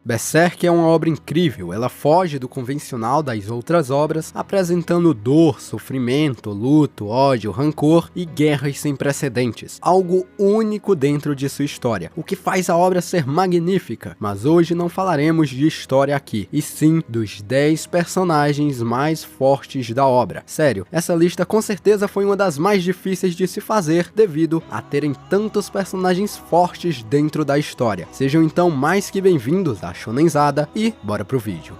Berserk é uma obra incrível, ela foge do convencional das outras obras, apresentando dor, sofrimento, luto, ódio, rancor e guerras sem precedentes, algo único dentro de sua história, o que faz a obra ser magnífica. Mas hoje não falaremos de história aqui, e sim dos 10 personagens mais fortes da obra. Sério, essa lista com certeza foi uma das mais difíceis de se fazer devido a terem tantos personagens fortes dentro da história. Sejam então mais que bem-vindos à Shonenzada e bora pro vídeo.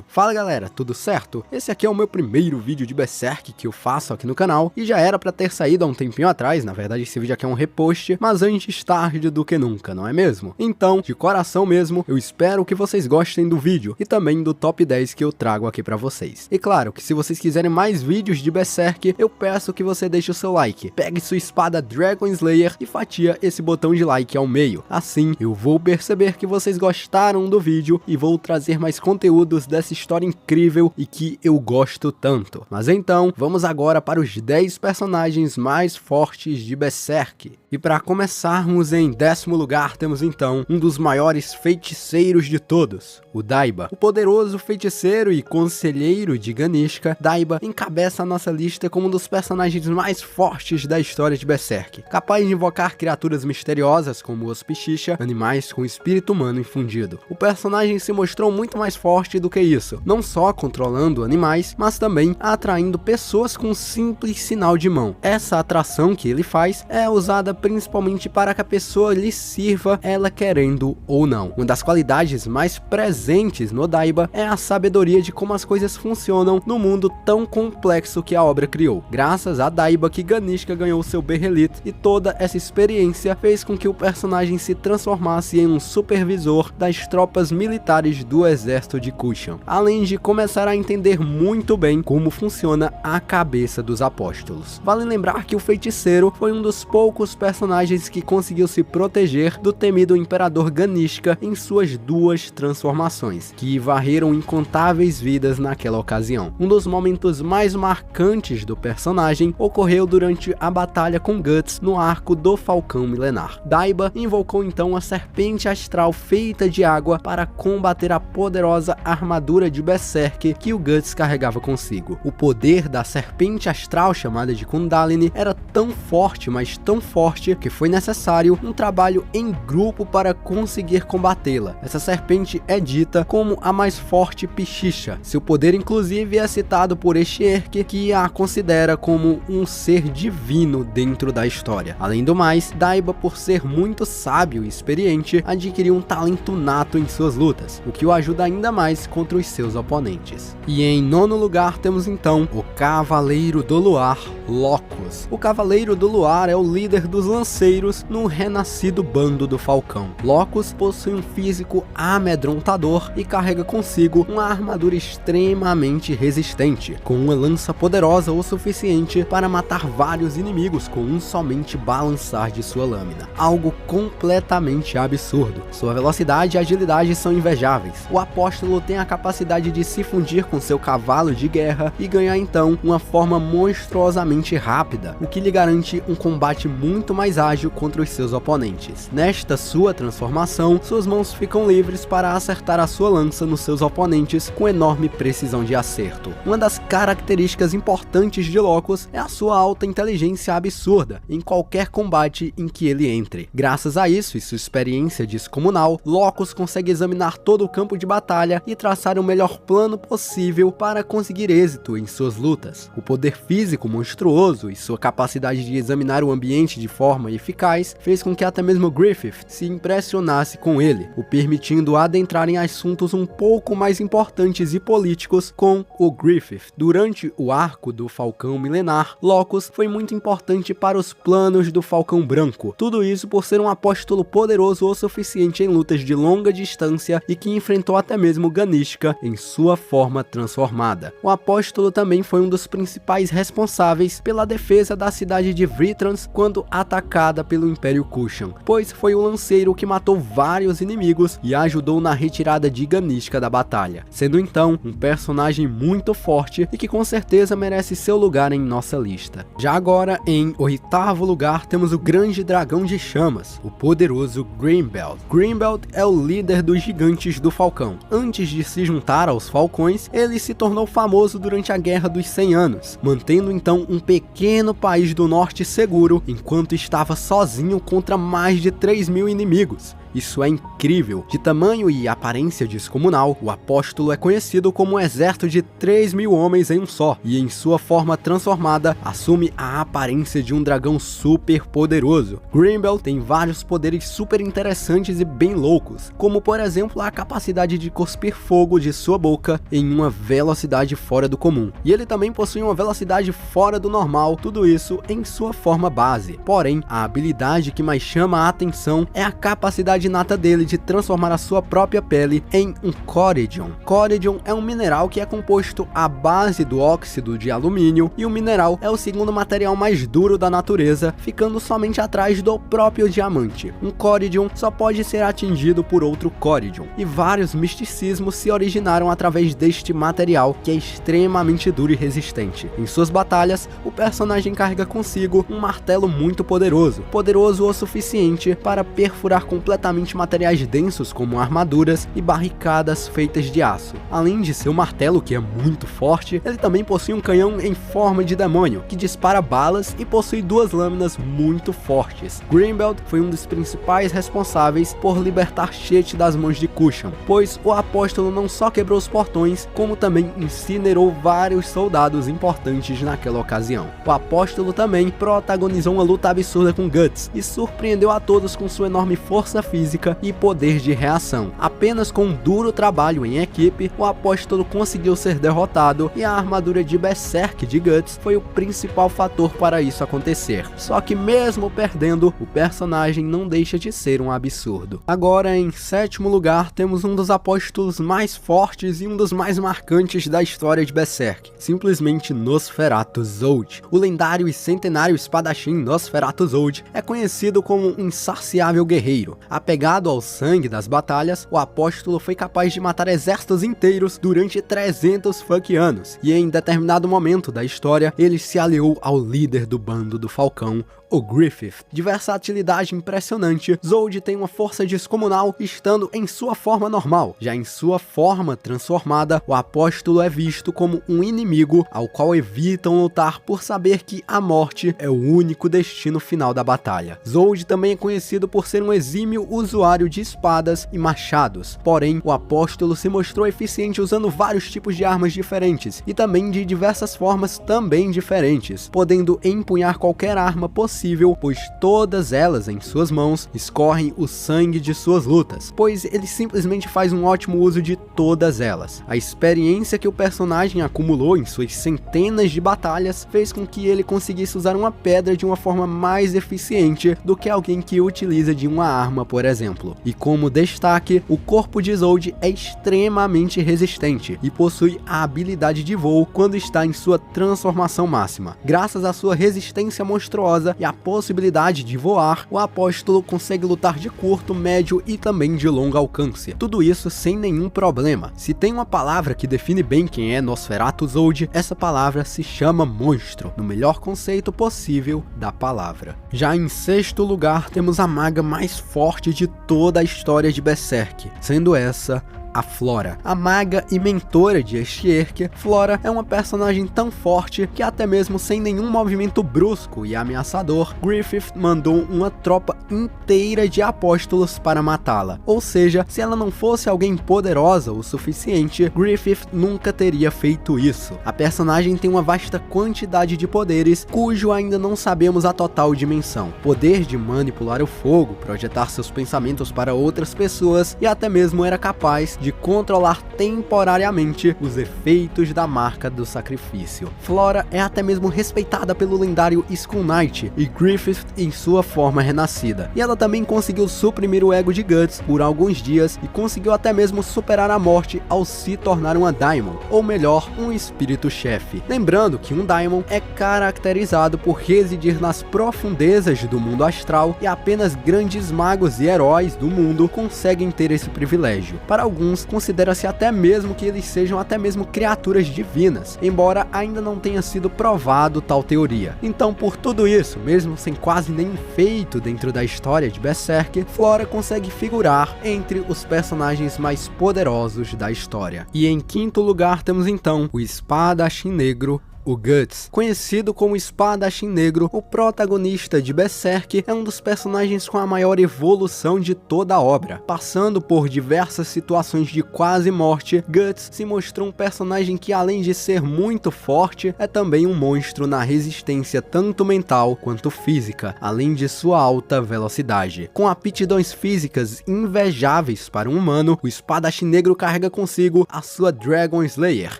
Fala galera, tudo certo? Esse aqui é o meu primeiro vídeo de Berserk que eu faço aqui no canal e já era pra ter saído há um tempinho atrás. Na verdade esse vídeo aqui é um repost, mas antes tarde do que nunca, não é mesmo? Então, de coração mesmo, eu espero que vocês gostem do vídeo e também do top 10 que eu trago aqui pra vocês. E claro que se vocês quiserem mais vídeos de Berserk, eu peço que você deixe o seu like, pegue sua espada Dragon Slayer e fatia esse botão de like ao meio. Assim eu vou perceber que vocês gostaram do vídeo e vou trazer mais conteúdos dessa história incrível e que eu gosto tanto. Mas então, vamos agora para os 10 personagens mais fortes de Berserk. E para começarmos, em 10º lugar temos então um dos maiores feiticeiros de todos, o Daiba. O poderoso feiticeiro e conselheiro de Ganishka, Daiba encabeça a nossa lista como um dos personagens mais fortes da história de Berserk, capaz de invocar criaturas misteriosas como os Pishicha, animais com espírito humano infundido. O personagem se mostrou muito mais forte do que isso, não só controlando animais, mas também atraindo pessoas com um simples sinal de mão. Essa atração que ele faz é usada principalmente para que a pessoa lhe sirva, ela querendo ou não. Uma das qualidades mais presentes no Daiba é a sabedoria de como as coisas funcionam no mundo tão complexo que a obra criou. Graças a Daiba que Ganishka ganhou seu Behelit, e toda essa experiência fez com que o personagem se transformasse em um supervisor das tropas militares do exército de Kushan, além de começar a entender muito bem como funciona a cabeça dos apóstolos. Vale lembrar que o feiticeiro foi um dos poucos personagens que conseguiu se proteger do temido imperador Ganishka em suas 2 transformações, que varreram incontáveis vidas naquela ocasião. Um dos momentos mais marcantes do personagem ocorreu durante a batalha com Guts no arco do Falcão Milenar. Daiba invocou então a serpente astral feita de água para combater a poderosa armadura de Berserk que o Guts carregava consigo. O poder da serpente astral, chamada de Kundalini, era tão forte, mas tão forte, que foi necessário um trabalho em grupo para conseguir combatê-la. Essa serpente é dita como a mais forte Pishicha. Seu poder inclusive é citado por Eshierk, que a considera como um ser divino dentro da história. Além do mais, Daiba, por ser muito sábio e experiente, adquiriu um talento nato em suas lutas, o que o ajuda ainda mais contra os seus oponentes. E em 9º lugar temos então o Cavaleiro do Luar, Locus. O Cavaleiro do Luar é o líder dos lanceiros no renascido bando do Falcão. Locus possui um físico amedrontador e carrega consigo uma armadura extremamente resistente, com uma lança poderosa o suficiente para matar vários inimigos com um somente balançar de sua lâmina. Algo completamente absurdo. Sua velocidade e agilidade são invejáveis. O apóstolo tem a capacidade de se fundir com seu cavalo de guerra e ganhar então uma forma monstruosamente rápida, o que lhe garante um combate muito mais ágil contra os seus oponentes. Nesta sua transformação, suas mãos ficam livres para acertar a sua lança nos seus oponentes com enorme precisão de acerto. Uma das características importantes de Locus é a sua alta inteligência absurda em qualquer combate em que ele entre. Graças a isso e sua experiência descomunal, Locus consegue examinar todo o campo de batalha e traçar o melhor plano possível para conseguir êxito em suas lutas. O poder físico monstruoso e sua capacidade de examinar o ambiente de forma eficaz fez com que até mesmo Griffith se impressionasse com ele, o permitindo adentrar em assuntos um pouco mais importantes e políticos com o Griffith. Durante o arco do Falcão Milenar, Locus foi muito importante para os planos do Falcão Branco, tudo isso por ser um apóstolo poderoso o suficiente em lutas de longa distância e que enfrentou até mesmo Ganishka Nunca em sua forma transformada. O Apóstolo também foi um dos principais responsáveis pela defesa da cidade de Vritrans quando atacada pelo Império Kushan, pois foi o lanceiro que matou vários inimigos e ajudou na retirada giganística da batalha, sendo então um personagem muito forte e que com certeza merece seu lugar em nossa lista. Já agora, em oitavo lugar, temos o grande dragão de chamas, o poderoso Greenbelt. Greenbelt é o líder dos gigantes do Falcão. Antes de se juntar aos Falcões, ele se tornou famoso durante a Guerra dos 100 Anos, mantendo então um pequeno país do norte seguro, enquanto estava sozinho contra mais de 3.000 inimigos. Isso é incrível. De tamanho e aparência descomunal, o Apóstolo é conhecido como um exército de 3.000 homens em um só, e em sua forma transformada, assume a aparência de um dragão super poderoso. Greenbelt tem vários poderes super interessantes e bem loucos, como por exemplo a capacidade de cuspir fogo de sua boca em uma velocidade fora do comum. E ele também possui uma velocidade fora do normal, tudo isso em sua forma base. Porém, a habilidade que mais chama a atenção é a capacidade nata dele de transformar a sua própria pele em um Corydon. Corydon é um mineral que é composto à base do óxido de alumínio, e o mineral é o segundo material mais duro da natureza, ficando somente atrás do próprio diamante. Um Corydon só pode ser atingido por outro Corydon, e vários misticismos se originaram através deste material, que é extremamente duro e resistente. Em suas batalhas, o personagem carrega consigo um martelo muito poderoso o suficiente para perfurar completamente materiais densos como armaduras e barricadas feitas de aço. Além de seu martelo, que é muito forte, ele também possui um canhão em forma de demônio, que dispara balas e possui duas lâminas muito fortes. Greenbelt foi um dos principais responsáveis por libertar Shet das mãos de Kushan, pois o Apóstolo não só quebrou os portões, como também incinerou vários soldados importantes naquela ocasião. O Apóstolo também protagonizou uma luta absurda com Guts e surpreendeu a todos com sua enorme força física e poder de reação. Apenas com um duro trabalho em equipe, o Apóstolo conseguiu ser derrotado, e a armadura de Berserk de Guts foi o principal fator para isso acontecer. Só que mesmo perdendo, o personagem não deixa de ser um absurdo. Agora, em sétimo lugar, temos um dos apóstolos mais fortes e um dos mais marcantes da história de Berserk, simplesmente Nosferatu Zold. O lendário e centenário espadachim Nosferatu Zold é conhecido como um insaciável guerreiro. Apegado ao sangue das batalhas, o Apóstolo foi capaz de matar exércitos inteiros durante 300 fuck anos, e em determinado momento da história, ele se aliou ao líder do bando do Falcão, o Griffith. De versatilidade impressionante, Zold tem uma força descomunal estando em sua forma normal. Já em sua forma transformada, o Apóstolo é visto como um inimigo ao qual evitam lutar por saber que a morte é o único destino final da batalha. Zold também é conhecido por ser um exímio usuário de espadas e machados, porém o Apóstolo se mostrou eficiente usando vários tipos de armas diferentes e também de diversas formas também diferentes, podendo empunhar qualquer arma possível, pois todas elas em suas mãos escorrem o sangue de suas lutas, pois ele simplesmente faz um ótimo uso de todas elas. A experiência que o personagem acumulou em suas centenas de batalhas fez com que ele conseguisse usar uma pedra de uma forma mais eficiente do que alguém que utiliza de uma arma, por exemplo. E como destaque, o corpo de Zold é extremamente resistente e possui a habilidade de voo quando está em sua transformação máxima. Graças à sua resistência monstruosa e à possibilidade de voar, o Apóstolo consegue lutar de curto, médio e também de longo alcance. Tudo isso sem nenhum problema. Se tem uma palavra que define bem quem é Nosferatu Zold, essa palavra se chama monstro, no melhor conceito possível da palavra. Já em sexto lugar, temos a maga mais forte de toda a história de Berserk, sendo essa a Flora. A maga e mentora de Estierk, Flora é uma personagem tão forte que até mesmo sem nenhum movimento brusco e ameaçador, Griffith mandou uma tropa inteira de apóstolos para matá-la. Ou seja, se ela não fosse alguém poderosa o suficiente, Griffith nunca teria feito isso. A personagem tem uma vasta quantidade de poderes, cujo ainda não sabemos a total dimensão. Poder de manipular o fogo, projetar seus pensamentos para outras pessoas, e até mesmo era capaz de controlar temporariamente os efeitos da marca do sacrifício. Flora é até mesmo respeitada pelo lendário Skull Knight e Griffith em sua forma renascida, e ela também conseguiu suprimir o ego de Guts por alguns dias e conseguiu até mesmo superar a morte ao se tornar uma Daimon, ou melhor, um espírito-chefe. Lembrando que um Daimon é caracterizado por residir nas profundezas do mundo astral e apenas grandes magos e heróis do mundo conseguem ter esse privilégio. Para alguns, considera-se até mesmo que eles sejam até mesmo criaturas divinas, embora ainda não tenha sido provado tal teoria. Então, por tudo isso, mesmo sem quase nenhum feito dentro da história de Berserk, Flora consegue figurar entre os personagens mais poderosos da história. E em quinto lugar temos então o Espadachim Negro, o Guts. Conhecido como Espadachim Negro, o protagonista de Berserk é um dos personagens com a maior evolução de toda a obra. Passando por diversas situações de quase morte, Guts se mostrou um personagem que, além de ser muito forte, é também um monstro na resistência tanto mental quanto física, além de sua alta velocidade. Com aptidões físicas invejáveis para um humano, o Espadachim Negro carrega consigo a sua Dragon Slayer,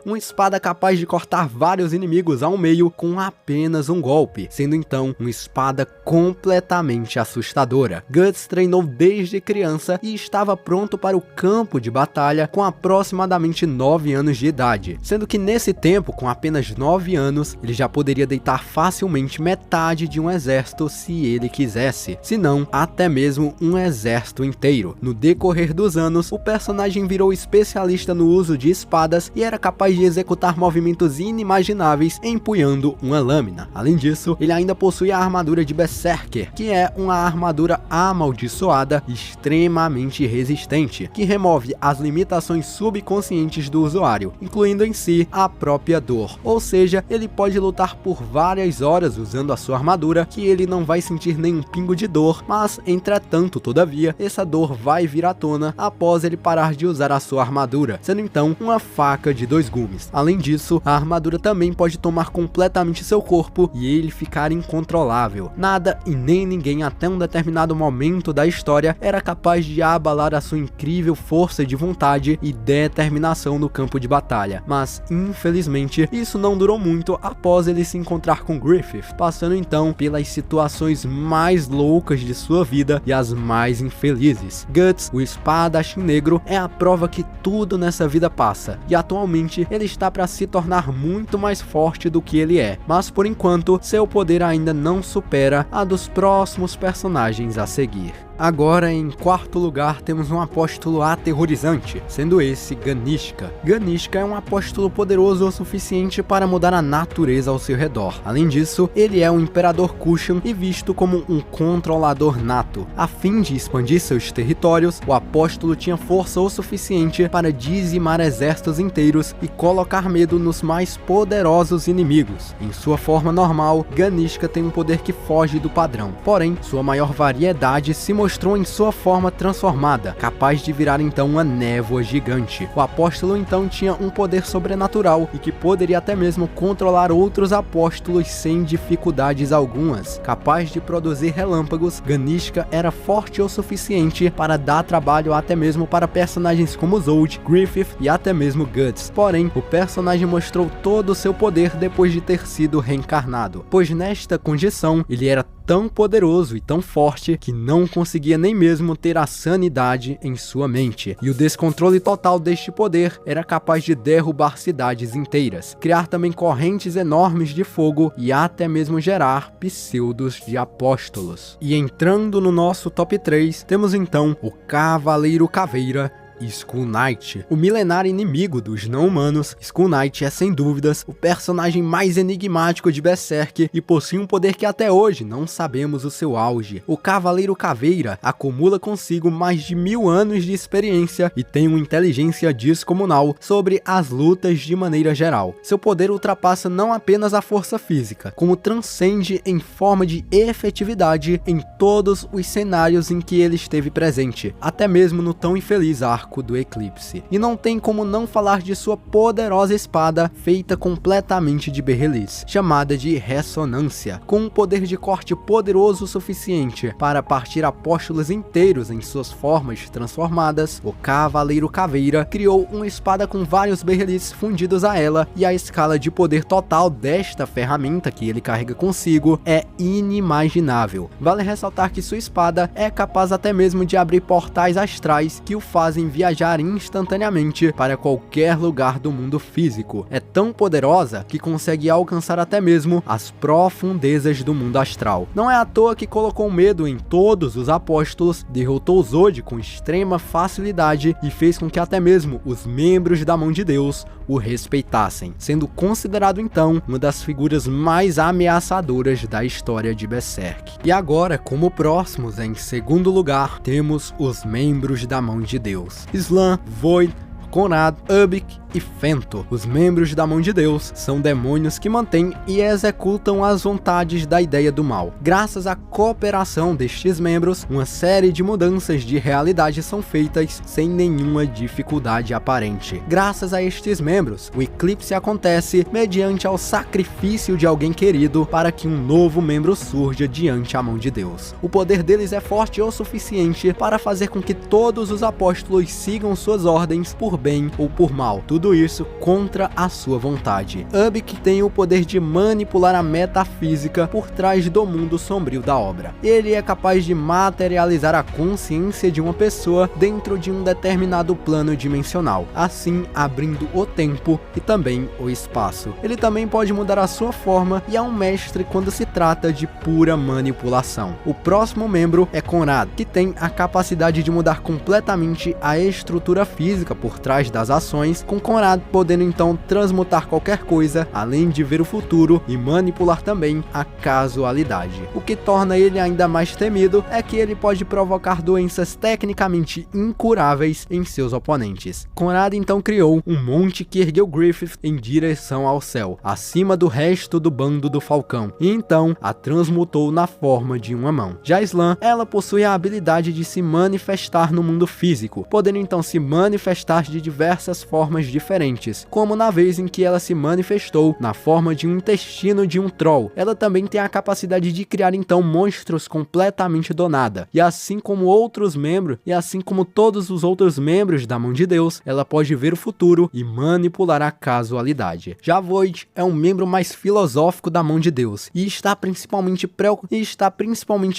uma espada capaz de cortar vários inimigos ao meio com apenas um golpe, sendo então uma espada completamente assustadora. Guts treinou desde criança e estava pronto para o campo de batalha com aproximadamente 9 anos de idade, sendo que nesse tempo, com apenas 9 anos, ele já poderia deitar facilmente metade de um exército se ele quisesse, se não até mesmo um exército inteiro. No decorrer dos anos, o personagem virou especialista no uso de espadas e era capaz de executar movimentos inimagináveis empunhando uma lâmina. Além disso, ele ainda possui a armadura de Berserker, que é uma armadura amaldiçoada extremamente resistente, que remove as limitações subconscientes do usuário, incluindo em si a própria dor. Ou seja, ele pode lutar por várias horas usando a sua armadura, que ele não vai sentir nenhum pingo de dor, mas entretanto, todavia, essa dor vai vir à tona após ele parar de usar a sua armadura, sendo então uma faca de 2 gumes. Além disso, a armadura também pode tomar completamente seu corpo e ele ficar incontrolável. Nada e nem ninguém até um determinado momento da história era capaz de abalar a sua incrível força de vontade e determinação no campo de batalha, mas infelizmente isso não durou muito após ele se encontrar com Griffith, passando então pelas situações mais loucas de sua vida e as mais infelizes. Guts, o Espadachim Negro, é a prova que tudo nessa vida passa, e atualmente ele está para se tornar muito mais forte do que ele é, mas por enquanto seu poder ainda não supera a dos próximos personagens a seguir. Agora, em quarto lugar, temos um apóstolo aterrorizante, sendo esse Ganishka. Ganishka é um apóstolo poderoso o suficiente para mudar a natureza ao seu redor. Além disso, ele é um imperador Kushan e visto como um controlador nato. A fim de expandir seus territórios, o apóstolo tinha força o suficiente para dizimar exércitos inteiros e colocar medo nos mais poderosos inimigos. Em sua forma normal, Ganishka tem um poder que foge do padrão, porém, sua maior variedade se mostrou em sua forma transformada, capaz de virar então uma névoa gigante. O apóstolo então tinha um poder sobrenatural e que poderia até mesmo controlar outros apóstolos sem dificuldades algumas. Capaz de produzir relâmpagos, Ganishka era forte o suficiente para dar trabalho até mesmo para personagens como Zold, Griffith e até mesmo Guts. Porém, o personagem mostrou todo o seu poder depois de ter sido reencarnado, pois nesta condição ele era tão poderoso e tão forte que não conseguia nem mesmo ter a sanidade em sua mente, e o descontrole total deste poder era capaz de derrubar cidades inteiras, criar também correntes enormes de fogo e até mesmo gerar pseudos de apóstolos. E entrando no nosso top 3, temos então o Cavaleiro Caveira, Skull Knight. O milenar inimigo dos não-humanos, Skull Knight é sem dúvidas o personagem mais enigmático de Berserk e possui um poder que até hoje não sabemos o seu auge. O Cavaleiro Caveira acumula consigo mais de 1000 anos de experiência e tem uma inteligência descomunal sobre as lutas de maneira geral. Seu poder ultrapassa não apenas a força física, como transcende em forma de efetividade em todos os cenários em que ele esteve presente, até mesmo no tão infeliz arco arco do eclipse. E não tem como não falar de sua poderosa espada feita completamente de berreliz, chamada de Ressonância, com um poder de corte poderoso o suficiente para partir apóstolos inteiros em suas formas transformadas. O Cavaleiro Caveira criou uma espada com vários berrelis fundidos a ela, e a escala de poder total desta ferramenta que ele carrega consigo é inimaginável. Vale ressaltar que sua espada é capaz até mesmo de abrir portais astrais que o fazem viajar instantaneamente para qualquer lugar do mundo físico. É tão poderosa que consegue alcançar até mesmo as profundezas do mundo astral. Não é à toa que colocou medo em todos os apóstolos, derrotou Zod com extrema facilidade e fez com que até mesmo os membros da Mão de Deus o respeitassem, sendo considerado então uma das figuras mais ameaçadoras da história de Berserk. E agora, como próximos, em segundo lugar, temos os membros da Mão de Deus: Slann, Void, Conrad, Ubik e Fento. Os membros da Mão de Deus são demônios que mantêm e executam as vontades da ideia do mal. Graças à cooperação destes membros, uma série de mudanças de realidade são feitas sem nenhuma dificuldade aparente. Graças a estes membros, o eclipse acontece mediante ao sacrifício de alguém querido para que um novo membro surja diante a Mão de Deus. O poder deles é forte o suficiente para fazer com que todos os apóstolos sigam suas ordens por bem ou por mal. Tudo isso contra a sua vontade. Ubik tem o poder de manipular a metafísica por trás do mundo sombrio da obra. Ele é capaz de materializar a consciência de uma pessoa dentro de um determinado plano dimensional, assim abrindo o tempo e também o espaço. Ele também pode mudar a sua forma e é um mestre quando se trata de pura manipulação. O próximo membro é Conrad, que tem a capacidade de mudar completamente a estrutura física por trás das ações, com Conrad podendo então transmutar qualquer coisa, além de ver o futuro e manipular também a casualidade. O que torna ele ainda mais temido é que ele pode provocar doenças tecnicamente incuráveis em seus oponentes. Conrad então criou um monte que ergueu Griffith em direção ao céu, acima do resto do bando do Falcão, e então a transmutou na forma de uma mão. Já Slann, ela possui a habilidade de se manifestar no mundo físico, podendo então se manifestar de diversas formas diferentes, como na vez em que ela se manifestou na forma de um intestino de um troll. Ela também tem a capacidade de criar então monstros completamente do nada, e assim como outros membros, e assim como todos os outros membros da Mão de Deus, ela pode ver o futuro e manipular a casualidade. Já Void é um membro mais filosófico da Mão de Deus, e está principalmente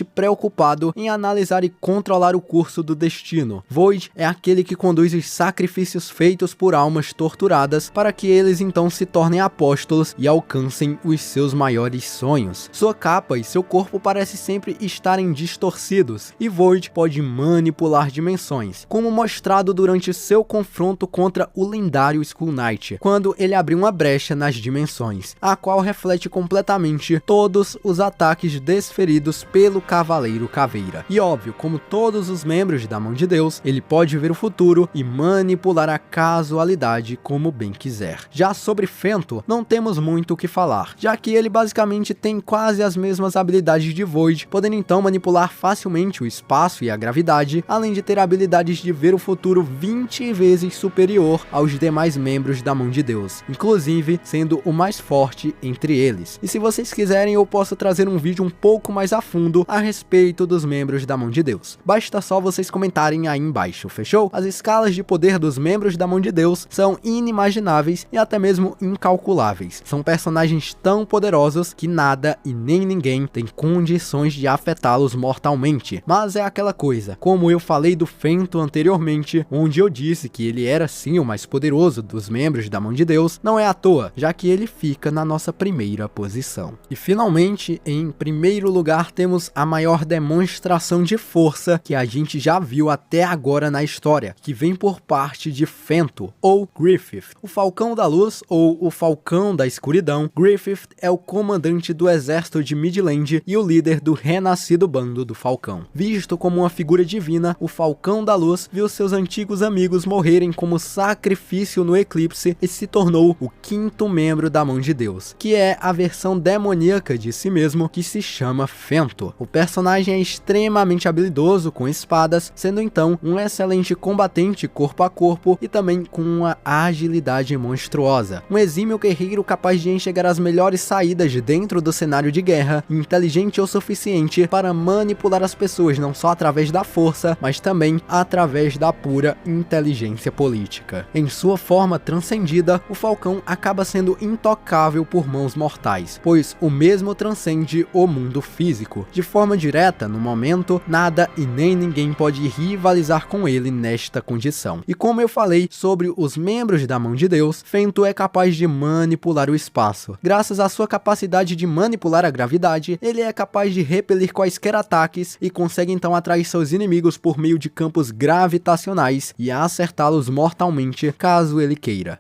preocupado em analisar e controlar o curso do destino. Void é aquele que conduz os sacrifícios feitos por almas torturadas para que eles então se tornem apóstolos e alcancem os seus maiores sonhos. Sua capa e seu corpo parecem sempre estarem distorcidos, e Void pode manipular dimensões, como mostrado durante seu confronto contra o lendário Skull Knight, quando ele abriu uma brecha nas dimensões, a qual reflete completamente todos os ataques desferidos pelo Cavaleiro Caveira. E óbvio, como todos os membros da Mão de Deus, ele pode ver o futuro e manipular a casualidade como bem quiser. Já sobre Fento, não temos muito o que falar, já que ele basicamente tem quase as mesmas habilidades de Void, podendo então manipular facilmente o espaço e a gravidade, além de ter habilidades de ver o futuro 20 vezes superior aos demais membros da Mão de Deus, inclusive sendo o mais forte entre eles. E se vocês quiserem, eu posso trazer um vídeo um pouco mais a fundo a respeito dos membros da Mão de Deus. Basta só vocês comentarem aí embaixo, fechou? As escalas de poder dos membros da Mão de Deus são inimagináveis e até mesmo incalculáveis. São personagens tão poderosos que nada e nem ninguém tem condições de afetá-los mortalmente. Mas é aquela coisa, como eu falei do Fento anteriormente, onde eu disse que ele era sim o mais poderoso dos membros da Mão de Deus, não é à toa, já que ele fica na nossa primeira posição. E finalmente, em primeiro lugar, temos a maior demonstração de força que a gente já viu até agora na história, que vem por parte de Fento, ou Griffith. O Falcão da Luz, ou o Falcão da Escuridão, Griffith é o comandante do exército de Midland e o líder do renascido bando do Falcão. Visto como uma figura divina, o Falcão da Luz viu seus antigos amigos morrerem como sacrifício no eclipse e se tornou o 5º membro da Mão de Deus, que é a versão demoníaca de si mesmo, que se chama Fento. O personagem é extremamente habilidoso com espadas, sendo então um excelente combatente corpo a corpo e também com uma agilidade monstruosa. Um exímio guerreiro capaz de enxergar as melhores saídas de dentro do cenário de guerra, inteligente o suficiente para manipular as pessoas não só através da força, mas também através da pura inteligência política. Em sua forma transcendida, o Falcão acaba sendo intocável por mãos mortais, pois o mesmo transcende o mundo físico. De forma direta, no momento, nada e nem ninguém pode rivalizar com ele nesta condição. E como eu falei sobre os membros da Mão de Deus, Fento é capaz de manipular o espaço. Graças à sua capacidade de manipular a gravidade, ele é capaz de repelir quaisquer ataques e consegue então atrair seus inimigos por meio de campos gravitacionais e acertá-los mortalmente caso ele queira.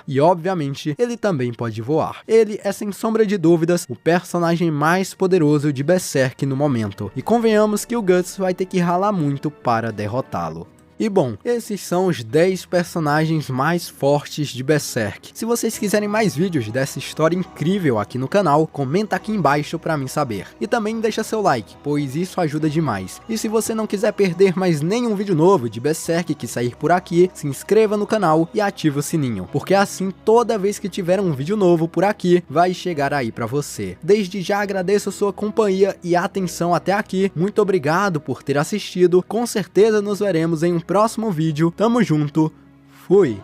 E obviamente, ele também pode voar. Ele é sem sombra de dúvidas o personagem mais poderoso de Berserk no momento, e convenhamos que o Guts vai ter que ralar muito para derrotá-lo. E bom, esses são os 10 personagens mais fortes de Berserk. Se vocês quiserem mais vídeos dessa história incrível aqui no canal, comenta aqui embaixo pra mim saber. E também deixa seu like, pois isso ajuda demais. E se você não quiser perder mais nenhum vídeo novo de Berserk que sair por aqui, se inscreva no canal e ative o sininho, porque assim toda vez que tiver um vídeo novo por aqui, vai chegar aí pra você. Desde já agradeço sua companhia e atenção até aqui. Muito obrigado por ter assistido. Com certeza nos veremos em um próximo vídeo. Tamo junto. Fui.